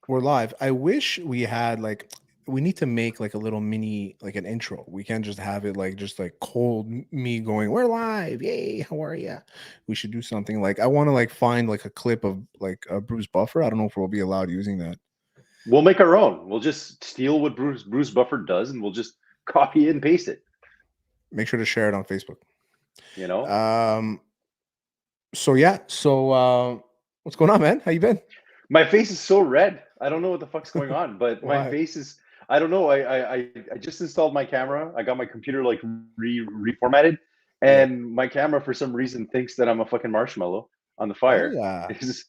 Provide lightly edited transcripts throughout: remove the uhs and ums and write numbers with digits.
We're live. I wish we had like we need to make like a little mini like an intro. We can't just have it like just like cold me going, "We're live. Yay, how are ya?" We should do something like I want to like find like a clip of like a Bruce Buffer. I don't know if we'll be allowed using that. We'll make our own. We'll just steal what Bruce Buffer does, and we'll just copy it and paste it. Make sure to share it on Facebook. You know, Um so yeah, so what's going on, man? How you been? my face is so red. I don't know what the fuck's going on, but my Why? face is. I don't know. I just installed my camera. I got my computer like reformatted, Yeah. and my camera for some reason thinks that I'm a fucking marshmallow on the Oh fire. yeah. It's just,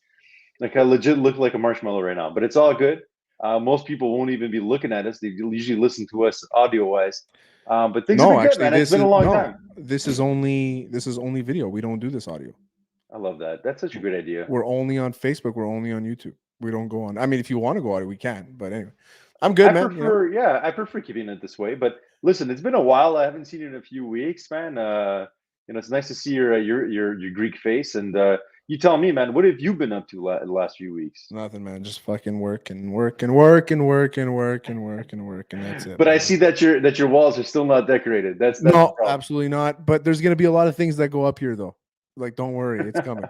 like I legit look like a marshmallow right now, but it's all good. Most people won't even be looking at us. They usually listen to us audio wise. But things have No, been good, actually man. It's been a long time. this is only video. We don't do this audio. I love that. That's such a good idea. We're only on Facebook. We're only on YouTube. We don't go on. I mean, if you want to go on it, we can. But anyway, I'm good, man. You know, I prefer keeping it this way. But listen, it's been a while. I haven't seen you in a few weeks, man. It's nice to see your Greek face. And you tell me, man, what have you been up to the last few weeks? nothing, man. Just fucking work and work and work and work and work and work and work, and that's it, But I man. see that your walls are still not decorated. That's the No, problem. absolutely not. But there's gonna be a lot of things that go up here, though. Like, don't worry, it's coming.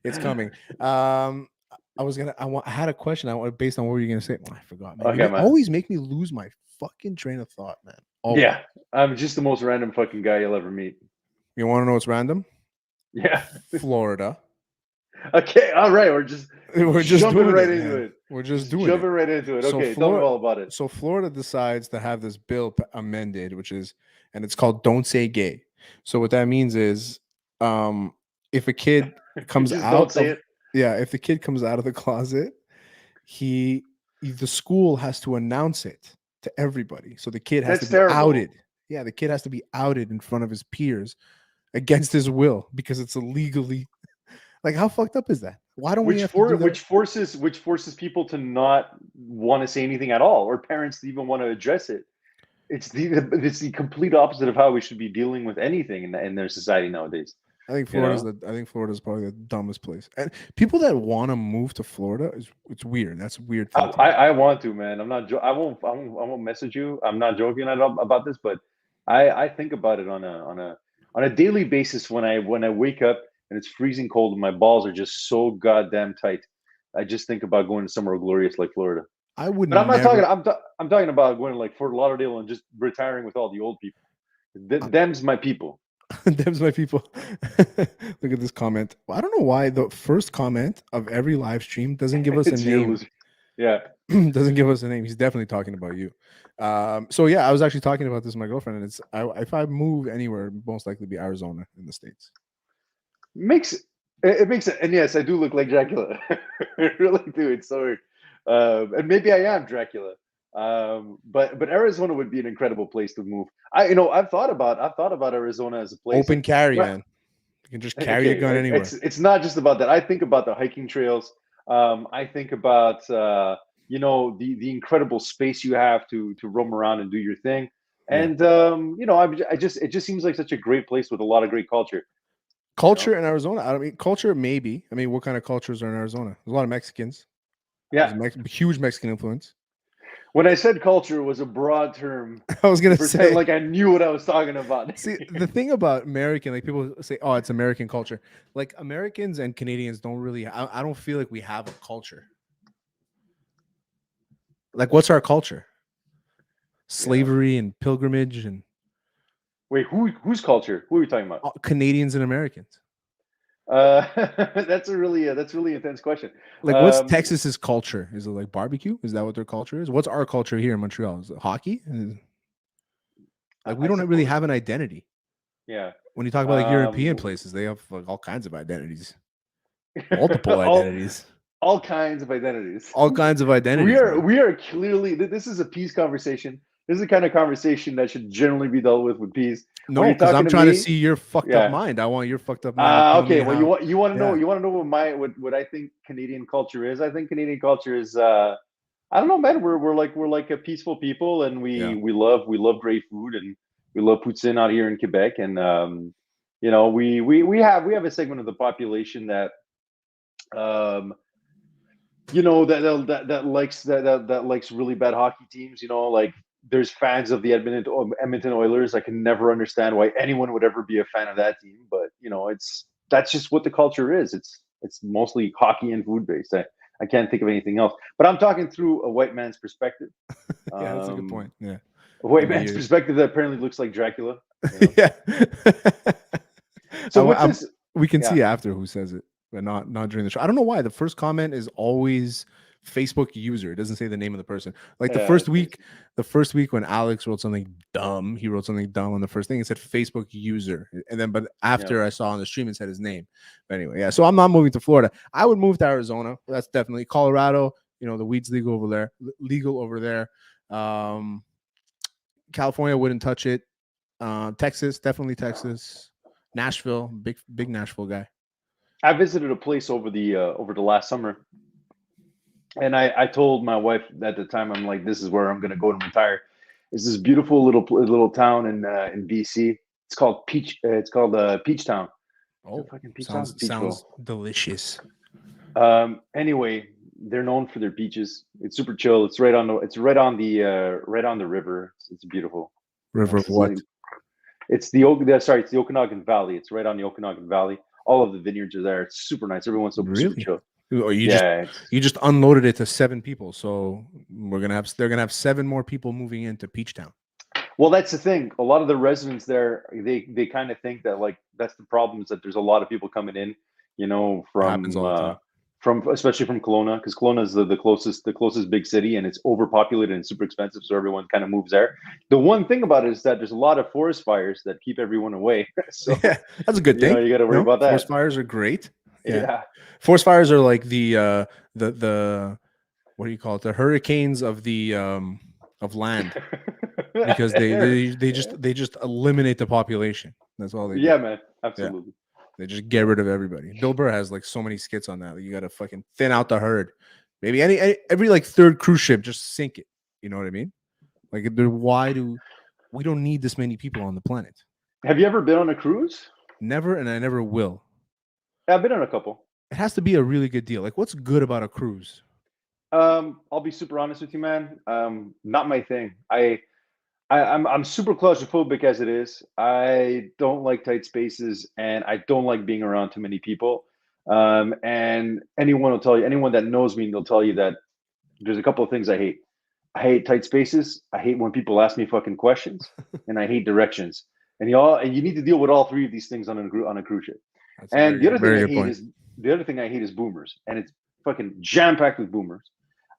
It's coming. I had a question. I want based on what you're gonna say. I forgot, man. Okay, You man. always make me lose my fucking train of thought, man. Always. Yeah, I'm just the most random fucking guy you'll ever meet. You want to know what's random? Yeah. Florida. Okay. All right. We're just We're just jumping doing right it, into man. it. We're just Just doing it. jumping right into it. So Okay. Tell me Florida, all about it. so Florida decides to have this bill amended, which is, and it's called "Don't Say Gay." So what that means is, if a kid comes Just don't out say of, it. yeah, if the kid comes out of the closet, he, the school has to announce it to everybody. So the kid has to That's be terrible. outed. Yeah, the kid has to be outed in front of his peers against his will because it's illegally. Like, how fucked up is that? Why don't we have to do that? Which forces people to not want to say anything at all, or parents to even want to address it. It's the complete opposite of how we should be dealing with anything in their society nowadays. You know, I think Florida's probably the dumbest place. And people that want to move to Florida is it's weird. That's a weird I, thing to I, me. I want to, man. I'm not. I won't message you. I'm not joking about this, but I think about it on a daily basis when I wake up and it's freezing cold and my balls are just so goddamn tight. I just think about going to somewhere glorious like Florida. I would But I'm not talking. never. I'm talking about going to like Fort Lauderdale and just retiring with all the old people. Them's my people. Them's my people. Look at this comment. I don't know why the first comment of every live stream doesn't give us a It's your name. loser. Yeah. Doesn't give us a name. He's definitely talking about you. So yeah, I was actually talking about this with my girlfriend, and if I move anywhere, most likely be Arizona in the states. Makes it makes it, and yes, I do look like Dracula. I really do. It's so weird. And maybe I am Dracula. But Arizona would be an incredible place to move. I've thought about Arizona as a place, Open and carry, when, man. You can just carry a okay, gun anywhere. it's not just about that. I think about the hiking trails. I think about the incredible space you have to roam around and do your thing. Yeah. And I just it just seems like such a great place with a lot of great culture. You know, Culture in Arizona. I mean, culture maybe. I mean, what kind of cultures are in Arizona? There's a lot of Mexicans. There's yeah. a huge Mexican influence. When I said culture was a broad term I was to gonna pretend say, like I knew what I was talking about. see, the thing about American, like people say, oh, it's American culture. Like Americans and Canadians don't really. I don't feel like we have a culture. Like, what's our culture? Yeah. Slavery and pilgrimage and Wait, whose culture? Who are we talking about? Canadians and Americans. Uh, that's a really intense question. Like, what's Um, Texas's culture? Is it like barbecue? Is that what their culture is? What's our culture here in Montreal? Is it hockey? Like, we I don't really suppose. have an identity. Yeah. When you talk about like European Um, places, they have like all kinds of identities, multiple all identities, all kinds of identities. all kinds of We identities, are man. we are clearly this is a peace conversation. This is the kind of conversation that should generally be dealt with peace. When No, you're because talking I'm to trying to me, see your fucked up yeah. mind. I want your fucked up mind to tell me Okay. Well, how. Yeah, you want to know what I think Canadian culture is. I think Canadian culture is I don't know, man. We're like a peaceful people, and yeah. we love great food, and we love poutine out here in Quebec, and we have a segment of the population that um that likes really bad hockey teams. Like there's fans of the Edmonton Oilers. I can never understand why anyone would ever be a fan of that team, but that's just what the culture is. It's mostly hockey and food based. I can't think of anything else. But I'm talking through a white man's perspective. Yeah, that's a good Um, point. Yeah. a white No, man's you. perspective that apparently looks like Dracula. You know. Yeah. So what's this? We can Yeah, see after who says it, but not during the show. I don't know why. The first comment is always Facebook user. It doesn't say the name of the person. Like yeah, it's crazy. the first week when Alex wrote something dumb, he wrote something dumb on the first thing. It said Facebook user, and then but Yeah. after I saw on the stream, it said his name. But anyway, yeah. So I'm not moving to Florida. I would move to Arizona. That's definitely Colorado. The weed's legal over there. Legal over there. California wouldn't touch it. Texas, definitely Texas. Nashville, big Nashville guy. I visited a place over the last summer, and I told my wife at the time, I'm like, this is where I'm going to go to retire. It's this beautiful little town in BC. It's called Peach Town. Is it Oh, fucking Peach Town? Peachville. sounds delicious. Anyway, they're known for their peaches. It's super chill. It's right on the river. It's beautiful. River of It's like what? it's the Okanagan Valley. It's right on the Okanagan Valley. All of the vineyards are there. It's super nice. Everyone's super Really? chill. Or Yeah, you just unloaded it to 7 people. So they're gonna have 7 more people moving into Peachtown. well, that's the thing. A lot of the residents there, they kind of think that like that's the problem is that there's a lot of people coming in, It happens all the time. from especially from Kelowna, because Kelowna is the closest big city, and it's overpopulated and super expensive, so everyone kind of moves there. The one thing about it is that there's a lot of forest fires that keep everyone away, so Yeah, that's a good thing. you got to worry about Forest that. fires are great. Yeah, Yeah. forest fires are like the what do you call it? The hurricanes of land because they just eliminate the population. That's all they do. Yeah, man, Yeah. absolutely. They just get rid of everybody. Bill Burr has like so many skits on that. You got to fucking thin out the herd. Maybe every like third cruise ship, just sink it. You know what I mean? Like, why do we don't need this many people on the planet? Have you ever been on a cruise? Never, and I never will. Yeah, I've been on a couple. It has to be a really good deal. Like, what's good about a cruise? I'll be super honest with you, man. Not my thing. I'm super claustrophobic as it is. I don't like tight spaces, and I don't like being around too many people. And anyone that knows me, they'll tell you that there's a couple of things I hate. I hate tight spaces. I hate when people ask me fucking questions, and I hate directions. And you need to deal with all three of these things on a cruise ship. That's a And the other thing very I good hate point. is the other thing I hate is boomers, and it's fucking jam packed with boomers.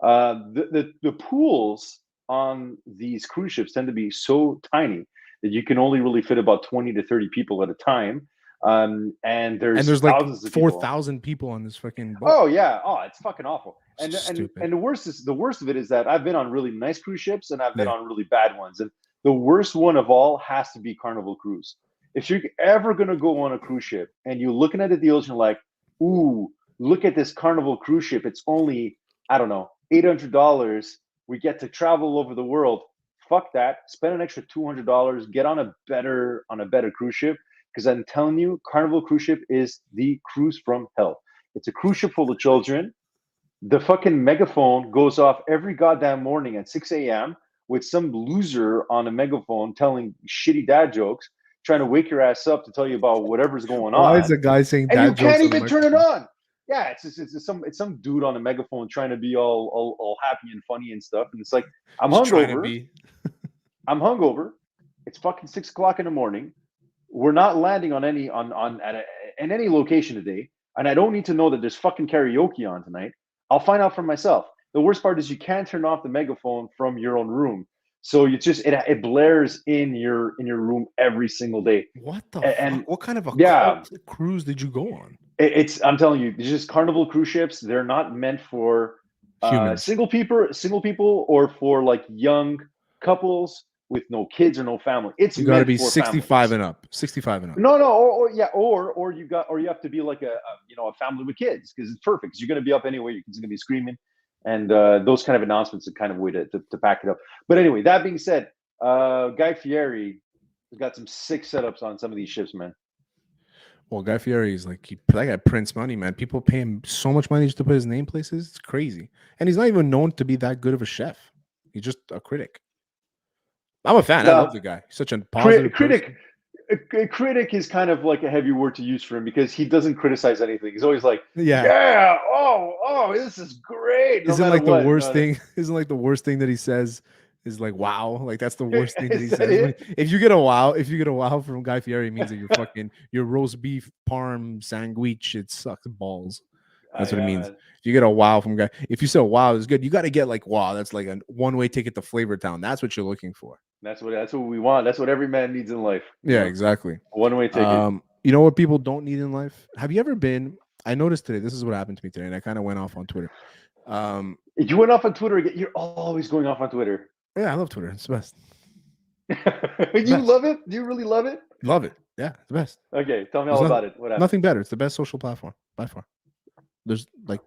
The pools on these cruise ships tend to be so tiny that you can only really fit about 20 to 30 people at a time. And And there's there's like thousands of people. 4,000 people on this fucking boat. Oh yeah, oh it's fucking awful. And and Stupid. and the worst of it is that I've been on really nice cruise ships and I've been Yeah. on really bad ones. And the worst one of all has to be Carnival Cruise. If you're ever gonna go on a cruise ship and you're looking at the deals, and you're like, ooh, look at this Carnival cruise ship. It's only, I don't know, $800. We get to travel over the world. Fuck that. Spend an extra $200. Get on a better cruise ship. Because I'm telling you, Carnival cruise ship is the cruise from hell. It's a cruise ship full of children. The fucking megaphone goes off every goddamn morning at 6 a.m. with some loser on a megaphone telling shitty dad jokes, trying to wake your ass up to tell you about whatever's going Why is on, a guy saying and you dad jokes can't on a even turn it microphone? on. Yeah, it's some dude on a megaphone trying to be all happy and funny and stuff, and it's like I'm Just trying to hungover. be. I'm hungover. It's fucking 6 o'clock in the morning. We're not landing on any on at in any location today, and I don't need to know that there's fucking karaoke on tonight. I'll find out for myself. The worst part is you can't turn off the megaphone from your own room, so it blares in your room every single day. What the fuck? And What kind of a yeah, cult cruise did you go on? it's I'm telling you, it's just Carnival cruise ships. They're not meant for Humans. single people, or for like young couples with no kids or no family. It's You got to meant be for 65 families. and up. 65 and up. No, no, or yeah, or you have to be like a family with kids, because it's perfect. Because you're going to be up anyway. Your kids are going to be screaming, and those kind of announcements are kind of a way to pack it up. But anyway, that being said, Guy Fieri has got some sick setups on some of these ships, man. Well, Guy Fieri is like that guy prints money, man. People pay him so much money just to put his name places. It's crazy, and he's not even known to be that good of a chef. He's just a critic. I'm a fan. I love Well, the guy. He's such a positive critic person. a critic is kind of like a heavy word to use for him because he doesn't criticize anything. He's always like, Yeah, "Yeah, this is great," no isn't matter like the what. worst thing. Isn't like the worst thing that he says is like wow. Like that's the worst thing that he Is that says. it? If you get a wow, if you get a wow from Guy Fieri, it means that your roast beef parm sandwich. It sucks balls. That's what it Yeah, means. man. If you get a wow from Guy, if you say wow is good, you got to get like wow. That's like a one way ticket to Flavor Town. That's what you're looking for. That's what we want. That's what every man needs in life. Yeah, exactly. A one-way ticket. You know what people don't need in life? Have you ever been? I noticed today. This is what happened to me today, and I kind of went off on Twitter. Um, You went off on Twitter again. You're always going off on Twitter. yeah, I love Twitter. It's the best. The You best. love it? Do you really love it? Love it. Yeah, it's the best. Okay, tell me There's all about it. What happened? nothing better. It's the best social platform by far. There's like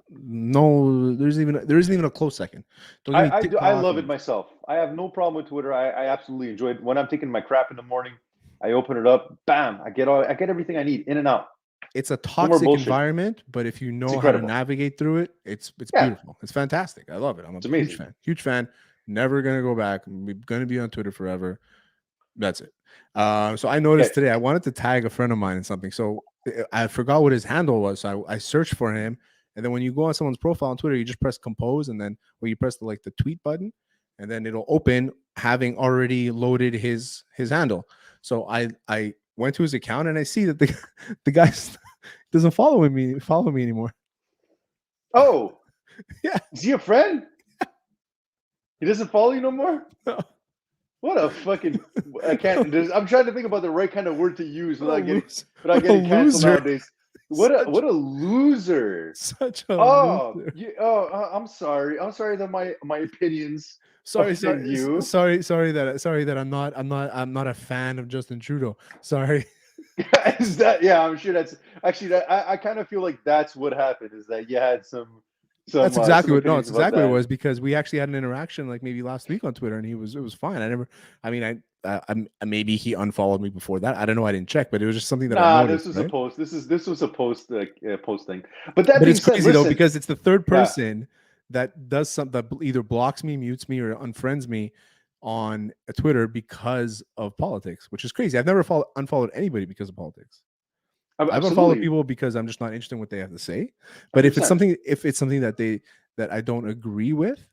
no. There isn't even a close second. Don't give me I TikTok love it and myself. I have no problem with Twitter. I absolutely enjoy it. When I'm taking my crap in the morning, I open it up. Bam! I get everything I need in and out. it's a No more toxic bullshit. environment, but if you It's know how to incredible. navigate through it, it's Yeah, beautiful. It's fantastic. I love it. I'm a it's huge amazing. fan. Huge fan. Never gonna go back. I'm gonna be on Twitter forever. That's it. So I Okay. noticed today I wanted to tag a friend of mine in something. So I forgot what his handle was. So I searched for him, and then when you go on someone's profile on Twitter, you just press compose, and then where you press the tweet button, and then it'll open having already loaded his handle. So I went to his account and I see that the the guy doesn't follow me anymore. Oh, Yeah. is he a friend? He doesn't follow you no more? No. What a fucking I can't. I'm trying to think about the right kind of word to use What a loser. without What a getting canceled loser. nowadays. Such What a loser. such a Oh, loser. I'm sorry. I'm sorry that my opinions Sorry, offend you. sorry that I'm not a fan of Justin Trudeau. Sorry. Is that yeah? I'm sure that's actually that. I kind of feel like that's what happened. Is that you had That's some exactly what no, opinions it's about exactly what it that? was because we actually had an interaction like maybe last week on Twitter and it was fine. I mean maybe he unfollowed me before that. I don't know, I didn't check, but it was just something that I Nah, this noticed, was a right? post. This was a post post thing. But that But being it's said, crazy though listen. because it's the third Yeah. person that does something that either blocks me, mutes me, or unfriends me on Twitter because of politics, which is crazy. I've never unfollowed anybody because of politics. I've unfollowed Absolutely. people because I'm just not interested in what they have to say. But 100%. if it's something that I don't agree with,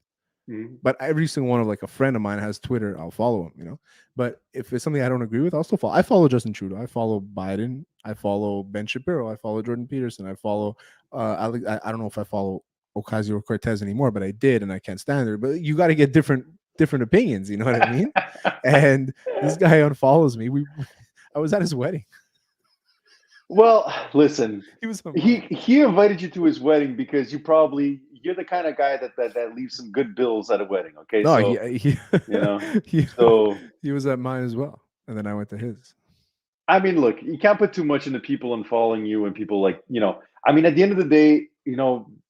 Mhm. but every single one of like a friend of mine has Twitter, I'll follow him, you know. But if it's something I don't agree with, I'll still follow. I follow Justin Trudeau, I follow Biden, I follow Ben Shapiro, I follow Jordan Peterson, I follow I don't know if I follow Ocasio Cortez anymore, but I did and I can't stand her. But you got to get different opinions, you know what I mean? And this guy unfollows me. I was at his wedding. Well, listen, He was on mine. he invited you to his wedding because you're the kind of guy that leaves some good bills at a wedding. Okay, No, so you know, he so he was at mine as well, and then I went to his. I mean, look, you can't put too much into people and following you and people like I mean, at the end of the day,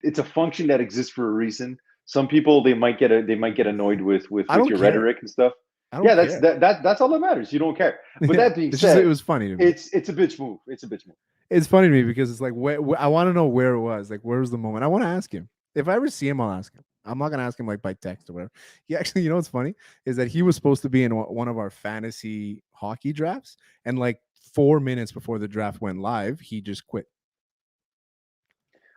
it's a function that exists for a reason. Some people they might get annoyed I with don't your care. rhetoric and stuff. I don't Yeah, care. that's all that matters. You don't care. But Yeah, that being it's just it said, was funny to me. it's a bitch move. It's a bitch move. It's funny to me because it's like I want to know where it was. Like, where was the moment? I want to ask him. If I ever see him, I'll ask him. I'm not gonna ask him like by text or whatever. He actually, you know what's funny is that he was supposed to be in one of our fantasy hockey drafts, and like 4 minutes before the draft went live, he just quit.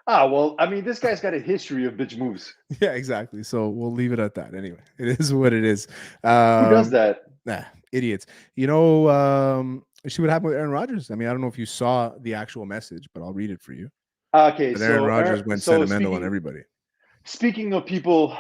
Ah, well, I mean, this guy's got a history of bitch moves. Yeah, exactly. So we'll leave it at that. Anyway, it is what it is. Who does Um, that? nah, idiots. See what happened with Aaron Rodgers. I mean, I don't know if you saw the actual message, but I'll read it for you. Okay, But Aaron Rodgers went so sentimental on everybody. speaking of people,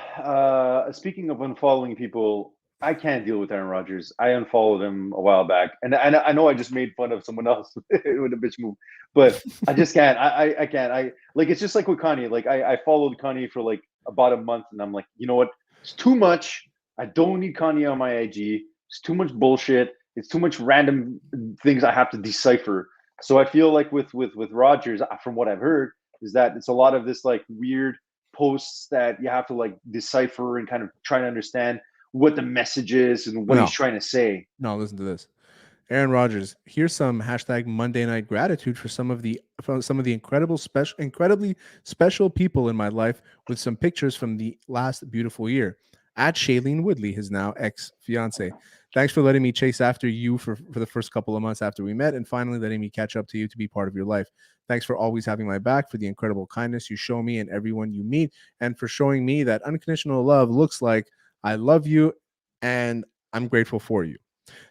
speaking of unfollowing people, I can't deal with Aaron Rodgers. I unfollowed him a while back, and I know I just made fun of someone else with a bitch move, but I just can't. I can't. I like it's just like with Kanye. Like I followed Kanye for like about a month, and I'm like, you know what? It's too much. I don't need Kanye on my IG. It's too much bullshit. It's too much random things I have to decipher. So I feel like with Rodgers, from what I've heard, is that it's a lot of this like weird posts that you have to like decipher and kind of try to understand what the message is and what he's No, trying to say. no, listen to this. Aaron Rodgers, here's some hashtag Monday Night Gratitude for some of the incredibly special people in my life with some pictures from the last beautiful year. At Shailene Woodley, his now ex fiance. Thanks for letting me chase after you for the first couple of months after we met, and finally letting me catch up to you to be part of your life. Thanks for always having my back, for the incredible kindness you show me and everyone you meet, and for showing me that unconditional love looks like I love you and I'm grateful for you.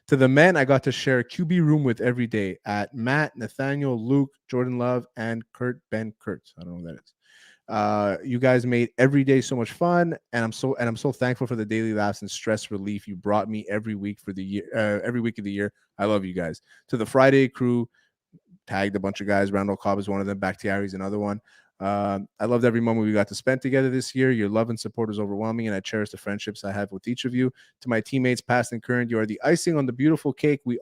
To the men I got to share a QB room with every day at Matt, Nathaniel, Luke, Jordan Love, and Kurt Ben Kurtz. I don't know who that is. You guys made every day so much fun, and I'm so thankful for the daily laughs and stress relief you brought me every week for the year, every week of the year. I love you guys. To the Friday crew, tagged a bunch of guys. Randall Cobb is one of them. Bakhtiari is another one. I loved every moment we got to spend together this year. Your love and support is overwhelming, and I cherish the friendships I have with each of you. To my teammates, past and current, you are the icing on the beautiful cake we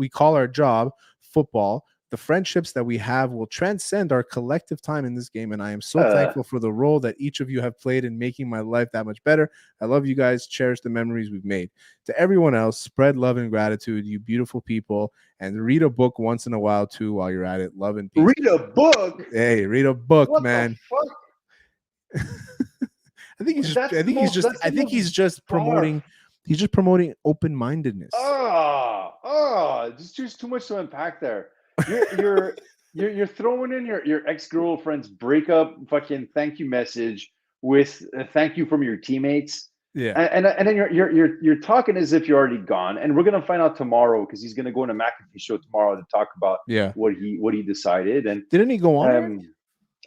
call our job, football. The friendships that we have will transcend our collective time in this game, and I am so Uh, thankful for the role that each of you have played in making my life that much better. I love you guys. Cherish the memories we've made. To everyone else, spread love and gratitude, you beautiful people, and read a book once in a while too while you're at it. Love and peace. Read a book. Hey, read a book, What the man. fuck? I think he's just That's I the think most barf. he's just promoting open-mindedness. Just too much to unpack there. You're you're you're throwing in your ex girlfriend's breakup fucking thank you message with a thank you from your teammates, Yeah. and then you're talking as if you're already gone. And we're gonna find out tomorrow because he's gonna go on a McAfee show tomorrow to talk about Yeah. what he decided. And Didn't he go on already? um,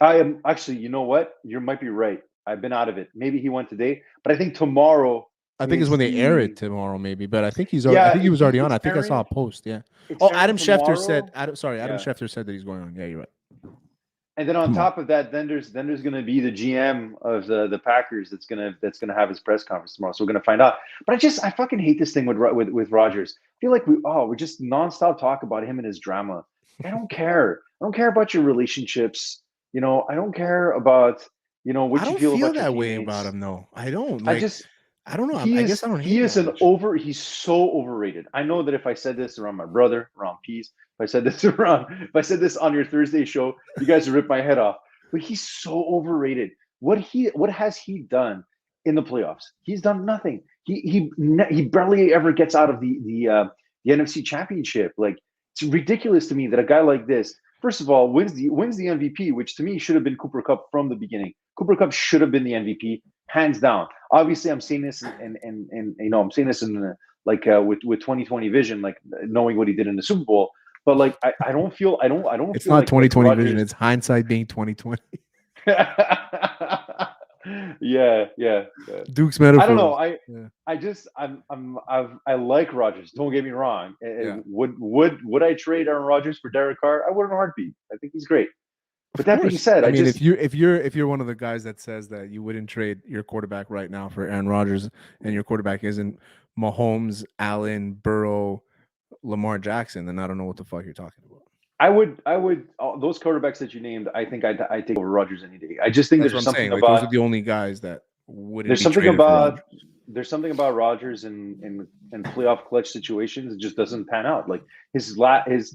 I am actually, you know what? You might be right. I've been out of it. Maybe he went today, but I think tomorrow I think it's when is they air it the tomorrow, maybe. But I yeah. think he was already on. It's I think I saw airing. a post. Yeah. It's Oh, airing tomorrow. Adam Yeah, Schefter said that he's going on. Yeah, you're right. and then on Tomorrow. top of that, then there's going to be the GM of the Packers that's gonna have his press conference tomorrow. So we're gonna find out. But I fucking hate this thing with Rogers. I feel like we just nonstop talk about him and his drama. I don't care. I don't care about your relationships. I don't care about I what you don't feel feel about your that way about teammates. him though. I don't I like. just I don't know. he I guess I is don't he hate is that an much. over he's so overrated. I know that if I said this around my brother, around Peace, if I said this on your Thursday show, you guys would rip my head off. But he's so overrated. What has he done in the playoffs? He's done nothing. He barely ever gets out of the NFC Championship. Like, it's ridiculous to me that a guy like this, first of all, wins the MVP, which to me should have been Cooper Cup from the beginning. Cooper Cup should have been the MVP, hands down. Obviously, I'm saying this and I'm saying this in with 2020 vision, like knowing what he did in the Super Bowl. But like, I don't It's feel not like 2020 vision. Rogers. It's hindsight being 2020. Yeah, yeah, yeah. Duke's I don't know. metaphors. I Yeah. I just I like Rogers. Don't get me wrong. Yeah. Would I trade Aaron Rodgers for Derek Carr? I would in a heartbeat. I think he's great. But Of that being course. said, I I mean, just if you're one of the guys that says that you wouldn't trade your quarterback right now for Aaron Rodgers, and your quarterback isn't Mahomes, Allen, Burrow, Lamar Jackson, then I don't know what the fuck you're talking about. I would those quarterbacks that you named. I think I'd take over Rodgers any day. I just think That's what I'm saying. Like those are the only guys that wouldn't there's be something traded for about Rodgers. there's something about Rodgers in playoff clutch situations. It just doesn't pan out. Like his last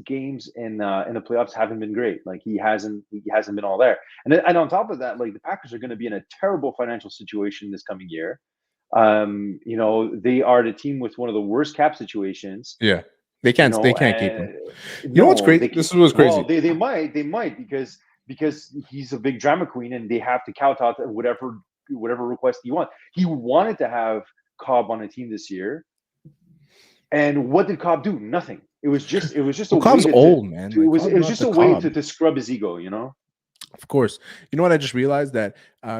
games in the playoffs haven't been great. Like he hasn't been all there. And on top of that, like the Packers are going to be in a terrible financial situation this coming year. They are the team with one of the worst cap situations. Yeah, they can't keep him. And You know what's no, crazy? they can. This is what's Well, crazy. they might because he's a big drama queen and they have to count out whatever request he wants. He wanted to have Cobb on a team this year, and what did Cobb do? Nothing. It was just a Well, way Cobb's to, old, man. it Like was Cobb's it was not just the a way Cobb. to scrub his ego. Of course. You know what? I just realized that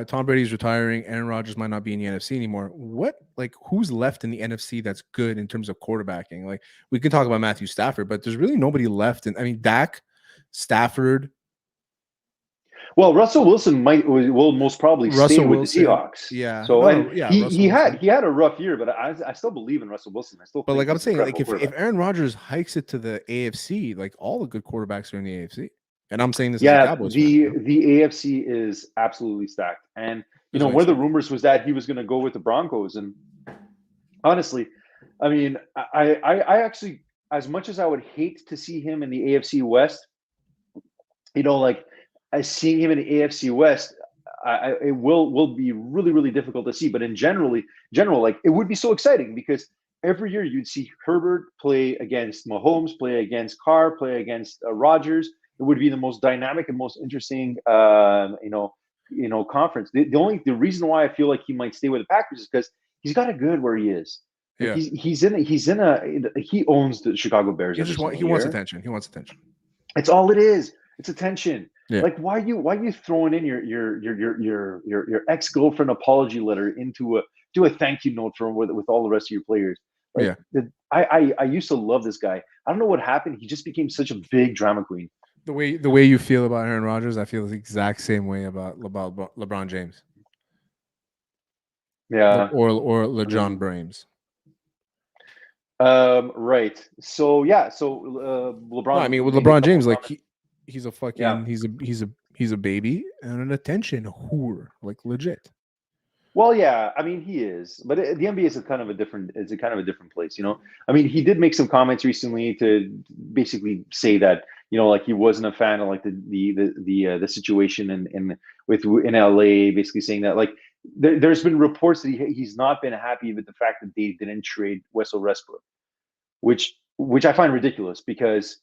Tom Brady's retiring. Aaron Rodgers might not be in the NFC anymore. Who's left in the NFC that's good in terms of quarterbacking? Like, we can talk about Matthew Stafford, but there's really nobody left. And I mean, Dak, Stafford, Well, Russell Wilson will most probably stay Russell with the Wilson. Seahawks. Yeah. So, No, and no. Yeah. he Russell he had Wilson. he had a rough year, but I still believe in Russell Wilson. I still But think like I'm he's an saying, like incredible if quarterback. Aaron Rodgers hikes it to the AFC, like all the good quarterbacks are in the AFC. And I'm saying this as a Yeah, Cowboys fan. the AFC is absolutely stacked, and That's what one makes of the sense. rumors was that he was going to go with the Broncos, and honestly, I mean, I actually, as much as I would hate to see him in the AFC West, like I seeing him in the AFC West, it will be really really difficult to see. But in general, like it would be so exciting because every year you'd see Herbert play against Mahomes, play against Carr, play against Rodgers. It would be the most dynamic and most interesting, conference. The reason why I feel like he might stay with the Packers is because he's got it good where he is. Like Yeah. he owns the Chicago Bears every He single wants year. attention. He wants attention. It's all it is. It's attention. Yeah. Like why are you throwing in your ex girlfriend apology letter into a thank you note for with all the rest of your players? Like Yeah. I used to love this guy. I don't know what happened. He just became such a big drama queen. The way you feel about Aaron Rodgers, I feel the exact same way about LeBron James. Yeah, Or I LeJon mean, Brames. right. So yeah, so No, I LeBron mean with made a LeBron couple James, of like comments. he's a Yeah. fucking he's a baby and an attention whore, like legit. Well, yeah, I mean he is, but the NBA is a kind of a different place, I mean, he did make some comments recently to basically say that like he wasn't a fan of like the situation in LA, basically saying that like there's been reports that he's not been happy with the fact that they didn't trade Russell Westbrook, which I find ridiculous because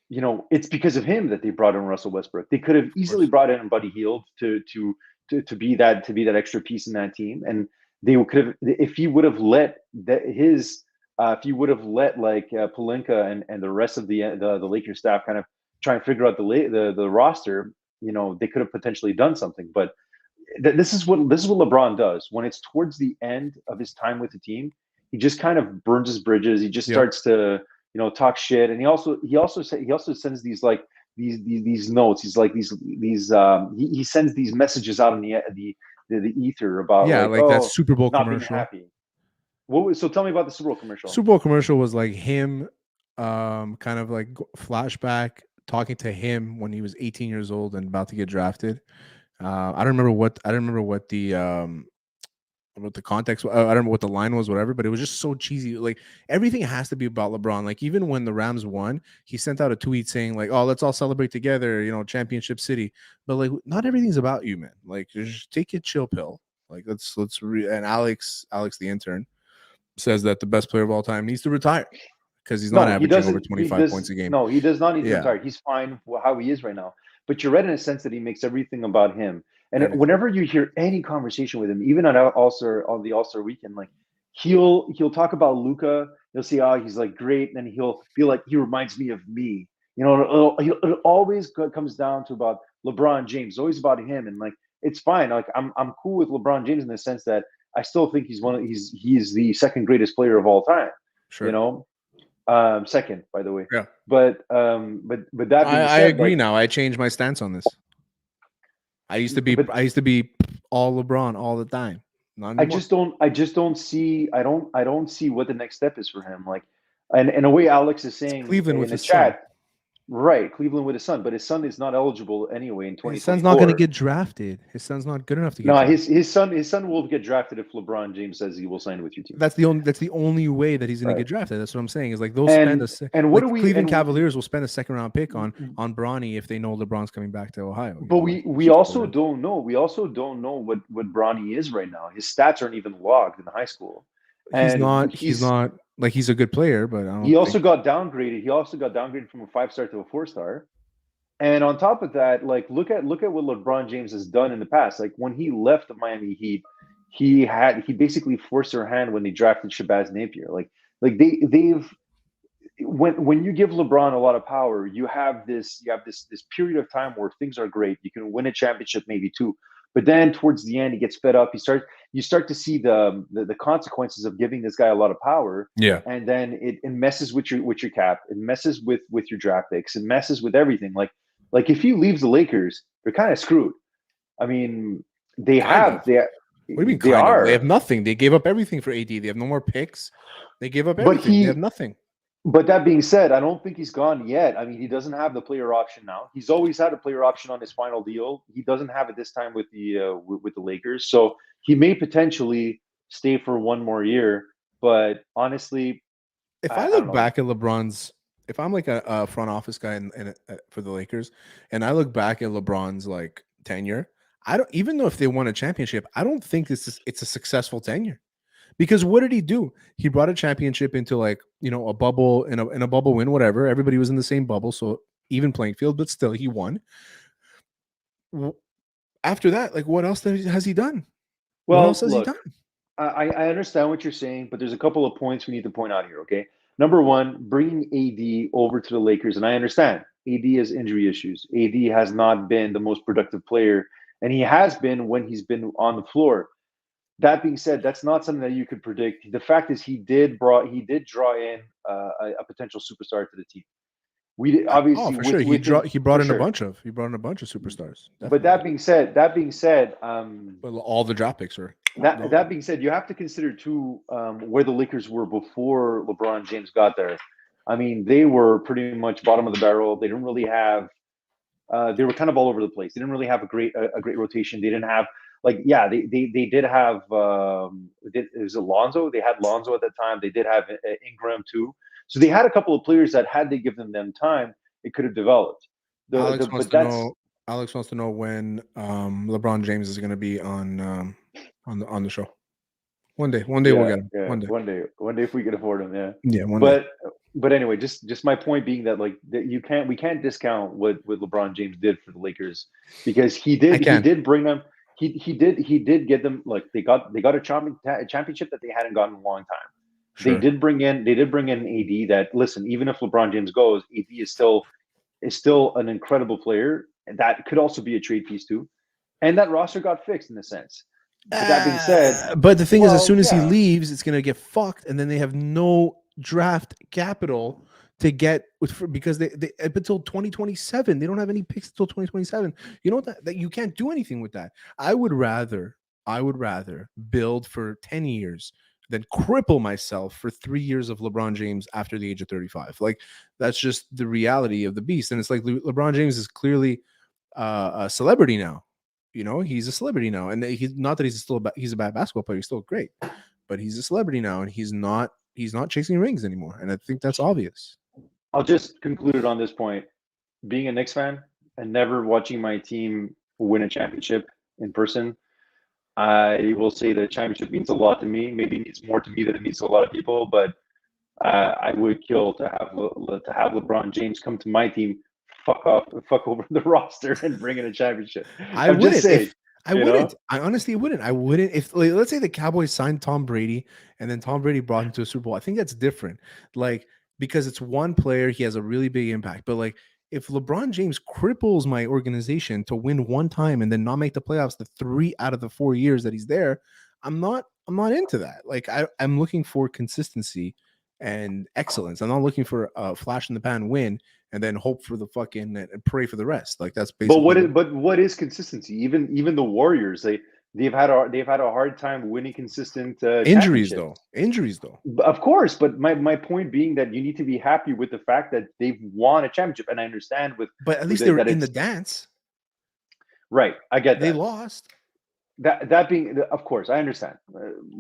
it's because of him that they brought in Russell Westbrook. They could have Of easily course. brought in Buddy Hield to be that extra piece in that team, and they could have if he would have let if you would have let like Pelinka and the rest of the Lakers staff kind of try and figure out the roster, they could have potentially done something. But this is what LeBron does when it's towards the end of his time with the team. He just kind of burns his bridges. He just Yep. starts to talk shit, and he also sends these like these notes. He's like he sends these messages out in the ether about Yeah, like, like that oh, Super Bowl not being commercial. happy. So tell me about the Super Bowl commercial. Super Bowl commercial was like him, kind of like flashback talking to him when he was 18 years old and about to get drafted. I don't remember what the context. I don't know what the line was, whatever. But it was just so cheesy. Like everything has to be about LeBron. Like even when the Rams won, he sent out a tweet saying like, "Oh, let's all celebrate together," championship city. But like, not everything's about you, man. Like, just take a chill pill. Like, and Alex, the intern, says that the best player of all time needs to retire because he's not No, he averaging over doesn't. He 25 points does. a game. No, he does not need to Yeah, retire. He's fine for how he is right now. But you're right in a sense that he makes everything about him. And everything. whenever you hear any conversation with him, even on the All Star weekend, like he'll talk about Luca. He'll say, "Oh, he's like great," and then he'll feel like he reminds me of me. It always comes down to about LeBron James. It's always about him, and like it's fine. Like I'm cool with LeBron James in the sense that I still think he's the second greatest player of all time. You Sure. know, second, by the way. Yeah. But that being I said, agree like, now. I changed my stance on this. but I used to be all LeBron all the time. Not anymore. I just don't see I don't see what the next step is for him. Like, and in a way, Alex is It's saying Cleveland in with the his son. chat, right? Cleveland with his son, but his son is not eligible anyway in His son's not going to 2024. get drafted. His son's not good enough to get No, drafted. his son will get drafted if LeBron James says he will sign with your team. That's the only way that he's going to get Right. drafted. That's what I'm saying. Is like they'll spend And what like do the we Cleveland and Cavaliers will spend a second round pick on Bronny if they know LeBron's coming back to Ohio. But Like we it's just what also it is. don't know. We also don't know what Bronny is right now. His stats aren't even logged in high school, and He's not like he's a good player, but I he don't think also got downgraded. He also got downgraded from a 5 star to a 4 star. And on top of that, like look at what LeBron James has done in the past. Like when he left the Miami Heat, he basically forced their hand when they drafted Shabazz Napier. Like they've when you give LeBron a lot of power, you have this period of time where things are great. You can win a championship, maybe two, but then towards the end, he gets fed up. You start to see the consequences of giving this guy a lot of power, yeah. and then it messes with your cap, it messes with your draft picks, it messes with everything. Like if he leaves the Lakers, they're kind of screwed. I mean, they Kind have of. they What do you mean they kind of? They have are, nothing. They gave up everything for AD. They have no more picks. They gave up but everything. They have he nothing. But that being said, I don't think he's gone yet. I mean, he doesn't have the player option now. He's always had a player option on his final deal. He doesn't have it this time with the Lakers. So he may potentially stay for one more year. But honestly, If I I don't look know. back at LeBron's, if I'm like a front office guy for the Lakers, and I look back at LeBron's like tenure, I don't even though if they won a championship, I don't think it's a successful tenure. Because what did he do? He brought a championship into like a bubble in a bubble win, whatever. Everybody was in the same bubble, so even playing field, but still he won. After that, like what else has he done? What else Well, has he look, done? I understand what you're saying, but there's a couple of points we need to point out here. Okay, number one, bringing AD over to the Lakers, and I understand AD has injury issues. AD has not been the most productive player, and he has been when he's been on the floor. That being said, that's not something that you could predict. The fact is, he did draw in a potential superstar to the team. We Oh, obviously for sure. with him He brought for in a sure. bunch of superstars. But Definitely. that being said, But all the draft picks are that gone. being said, you have to consider too where the Lakers were before LeBron James got there. I mean, they were pretty much bottom of the barrel. They didn't really have. They were kind of all over the place. They didn't really have a great rotation. They didn't have like yeah they did have it was Alonzo. They had Lonzo at that time. They did have Ingram too. So they had a couple of players that had they given them time, it could have developed. The Alex wants but to that's know. Alex wants to know when LeBron James is going to be on the show. One day we'll Yeah, get him. yeah. One day. One day if we can afford them, yeah. Yeah, one day. But but anyway, just my point being that like that we can't discount what LeBron James did for the Lakers because I he can. did bring them he did get them like they got a championship that they hadn't gotten in a long time. Sure. They did bring in AD that listen even if LeBron James goes AD is still an incredible player and that could also be a trade piece too and that roster got fixed in a sense. But that being said, But the thing is, as well, soon as he yeah, leaves, it's gonna get fucked, and then they have no draft capital to get because they up until 2027 they don't have any picks until 2027. You know that you can't do anything with that. I would rather build for 10 years than cripple myself for 3 years of LeBron James after the age of 35. Like that's just the reality of the beast, and it's like LeBron James is clearly a celebrity now. He's a celebrity now, and he's not that he's a bad basketball player. He's still great, but he's a celebrity now, and he's not chasing rings anymore. And I think that's obvious. I'll just conclude it on this point. Being a Knicks fan and never watching my team win a championship in person, I will say that championship means a lot to me. Maybe it means more to me than it means to a lot of people, but I would kill to have LeBron James come to my team, fuck over the roster, and bring in a championship. I I'm just wouldn't saying, if I you wouldn't. know. I honestly wouldn't. I wouldn't if like, let's say the Cowboys signed Tom Brady and then Tom Brady brought him to a Super Bowl. I think that's different. Like because it's one player, he has a really big impact. But like if LeBron James cripples my organization to win one time and then not make the playoffs the 3 out of the 4 years that he's there, I'm not into that. Like I'm looking for consistency and excellence. I'm not looking for a flash in the pan win and then hope for the fucking and pray for the rest. Like that's basically what But what is consistency? Even the Warriors, they've had a hard time winning consistent championships. Injuries though. Of course, but my point being that you need to be happy with the fact that they've won a championship, and I understand But at with least they it, were that in the it's dance. right. I get They that. lost. That being, of course, I understand.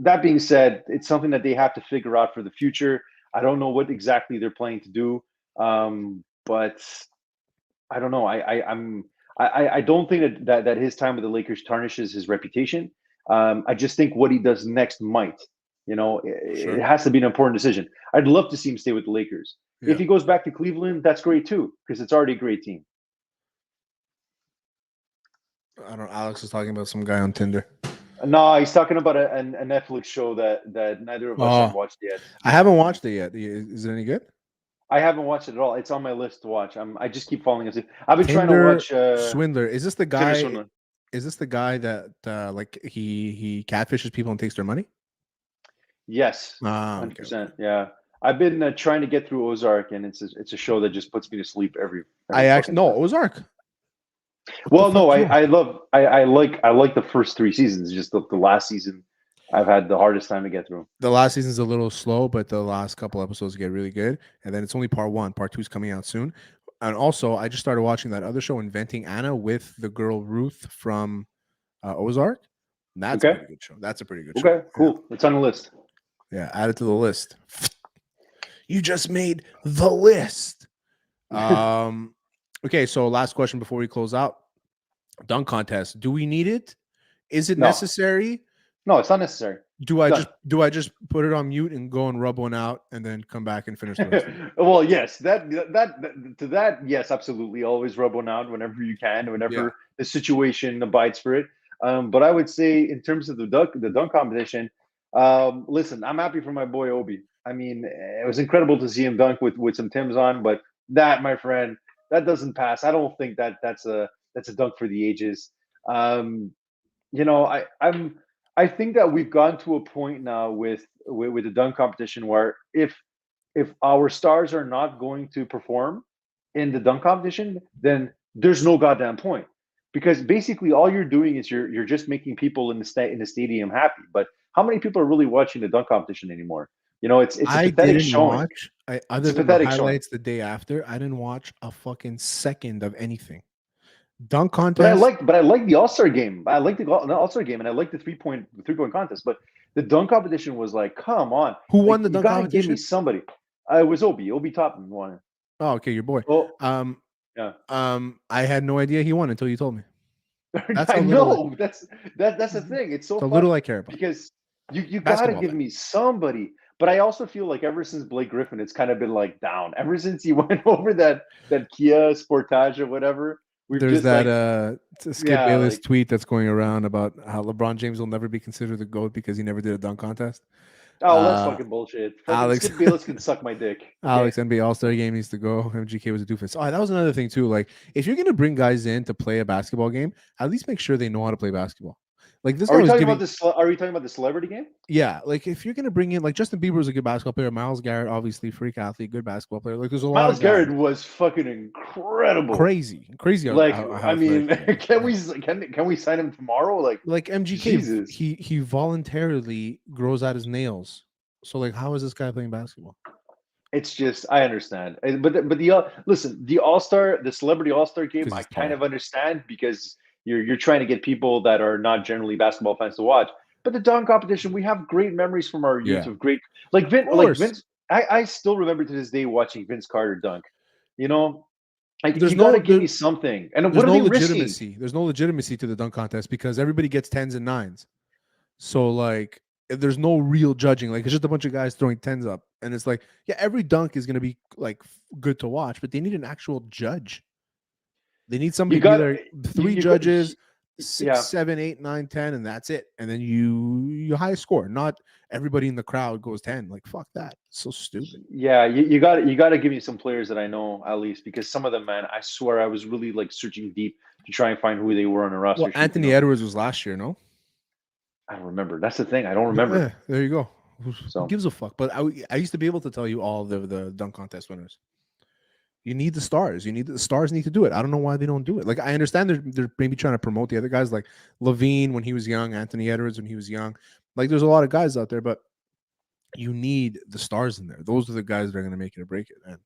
That being said, it's something that they have to figure out for the future. I don't know what exactly they're planning to do, but I don't know. I don't think that his time with the Lakers tarnishes his reputation. I just think what he does next might. It Sure. has to be an important decision. I'd love to see him stay with the Lakers. If Yeah. he goes back to Cleveland, that's great too, because it's already a great team. I don't Alex is talking about some guy on Tinder. No, he's talking about a Netflix show that neither of us have Oh, watched yet. I haven't watched it yet. Is it any good? I haven't watched it at all. It's on my list to watch. I just keep falling asleep. I've been trying to Tinder watch Swindler. Tinder Swindler. Is this the guy that like he catfishes people and takes their money? Yes, Ah, okay, okay. 100%. Yeah, I've been trying to get through Ozark, and it's a show that just puts me to sleep I every actually fucking no time. Ozark. What the Well, no, fuck is wrong? I like the first three seasons. Just the last season, I've had the hardest time to get through. The last season's a little slow, but the last couple episodes get really good. And then it's only part one. Part two is coming out soon. And also, I just started watching that other show, Inventing Anna, with the girl Ruth from Ozark. That's a Okay, pretty good show. That's a pretty good show. okay, Yeah. cool. It's on the list. Yeah, add it to the list. You just made the list. Um, okay, so last question before we close out. Dunk contest. Do we need it? Is it No, necessary? no, it's not necessary. Do It's I done. just put it on mute and go and rub one out and then come back and finish the rest of it? Well, yes, to that, yes, absolutely. Always rub one out whenever you can, Yeah. whenever the situation abides for it. But I would say, in terms of the dunk competition, listen, I'm happy for my boy Obi. I mean, it was incredible to see him dunk with some Tims on, but that, my friend, that doesn't pass. I don't think that's a dunk for the ages. Um, I think that we've gone to a point now with the dunk competition where if our stars are not going to perform in the dunk competition, then there's no goddamn point. Because basically all you're doing is you're just making people in the stadium happy. But how many people are really watching the dunk competition anymore? It's a I pathetic didn't showing. watch. It's Other a than the pathetic showing. highlights the day after, I didn't watch a fucking second of anything. Dunk But I contest. liked but I liked the All-Star game. I liked the All-Star game, and I liked the three point contest. But the dunk competition was like, come on. Who won Like, the you dunk gotta give me competition? somebody. It was Obi Toppin won it. Oh, okay, your boy. Oh, Um, yeah. I had no idea he won until you told me. That's I how little. know. That's the thing. It's so So little funny I care about because you gotta basketball. give Then me somebody. But I also feel like ever since Blake Griffin, it's kind of been like down. Ever since he went over that Kia Sportage or whatever, we've there's just that like, Skip yeah, Bayless like, tweet that's going around about how LeBron James will never be considered the GOAT because he never did a dunk contest. oh, that's Uh, fucking bullshit. Fucking Alex Skip Bayless can suck my dick. Okay. Alex NBA All Star Game needs to go. MGK was a doofus. Oh, that was another thing too. Like, if you're gonna bring guys in to play a basketball game, at least make sure they know how to play basketball. Like this Are guy we was talking about giving, this? Are we talking about the celebrity game? yeah. Like if you're gonna bring in, like Justin Bieber was a good basketball player. Miles Garrett, obviously freak athlete, good basketball player. Like there's a lot of Miles guys, Garrett was fucking incredible. crazy Like, how I mean, athletic he is. can Yeah. we can we sign him tomorrow? Like, Like MGK, Jesus. he voluntarily grows out his nails. So like, how is this guy playing basketball? It's just, I understand. But listen, the celebrity All Star game, Because I he's kind of tall. understand because you're trying to get people that are not generally basketball fans to watch. But the dunk competition, we have great memories from our youth Yeah, of great, of Like course. Vince. I still remember to this day watching Vince Carter dunk. You know, like, There's you got no to give there, me something. And there's what are no they risking? legitimacy. There's no legitimacy to the dunk contest because everybody gets tens and nines. So like, there's no real judging. Like it's just a bunch of guys throwing tens up, and it's like, yeah, every dunk is gonna be like good to watch, but they need an actual judge. They need somebody You to be got there. Three you got judges, six, yeah. 7, 8, 9, 10, and that's it. And then you high score. Not everybody in the crowd goes 10. Like fuck that. It's so stupid. Yeah, you got to give me some players that I know at least, because some of them, man, I swear I was really like searching deep to try and find who they were on a Well, roster sheet. Anthony Edwards was last year, no? I don't remember. That's the thing. I don't remember. There you go. Who So gives a fuck? But I used to be able to tell you all the dunk contest winners. You need the stars. The stars need to do it. I don't know why they don't do it. Like I understand they're maybe trying to promote the other guys, like Levine when he was young, Anthony Edwards when he was young. Like there's a lot of guys out there, but you need the stars in there. Those are the guys that are going to make it or break it. And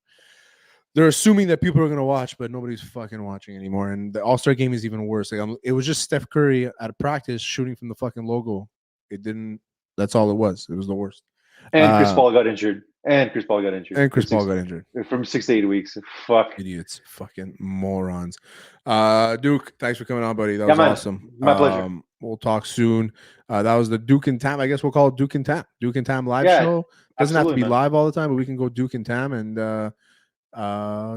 they're assuming that people are going to watch, but nobody's fucking watching anymore. And the All Star game is even worse. Like it was just Steph Curry at a practice shooting from the fucking logo. It didn't. That's all it was. It was the worst. and Chris Uh, Paul got injured. And Chris Paul got injured and for Chris Paul six got injured. from 6 to 8 weeks. Fuck. Idiots, fucking morons. Duke, thanks for coming on, buddy. That Yeah, was man. awesome. My pleasure. We'll talk soon. That was the Duke and Tam. I guess we'll call it Duke and Tam. Duke and Tam live Yeah, show. Doesn't have to absolutely, be man. live all the time, but we can go Duke and Tam, and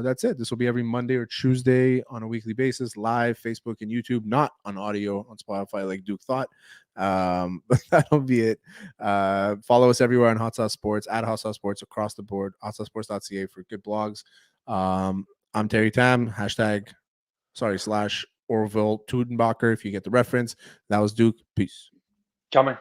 that's it. This will be every Monday or Tuesday on a weekly basis, live, Facebook and YouTube, not on audio on Spotify like Duke thought. But that'll be it. Follow us everywhere on Hot Sauce Sports, at Hot Sauce Sports across the board, hotsaucesports.ca for good blogs. I'm Terry Tam, / Orville Tudenbacher, if you get the reference. That was Duke. Peace. Ciao, man.